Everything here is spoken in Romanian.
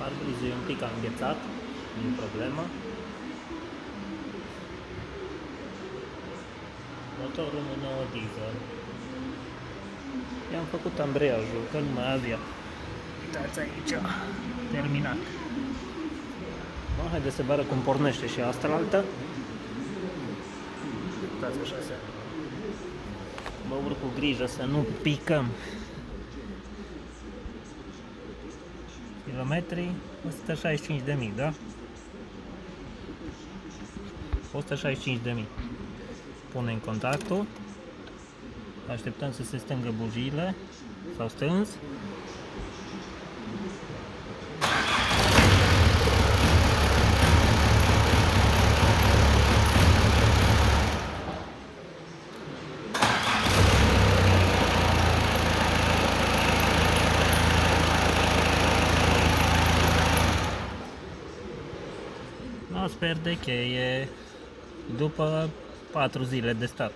Parbrizul e un pic înghețat, nu e problemă. Motorul 1.9 diesel. I-am făcut ambreiajul, că nu mai avea. Uitați aici, terminat. Bă, haideți să vă arăt cum pornește și asta la altă. Uitați așa se. Mă urc cu grijă să nu picăm. Kilometri 165.000, da? 165.000. Punem contactul. Așteptăm să se stângă bujiile. S-au stâns. Nu sper de cheie după 4 zile de stat.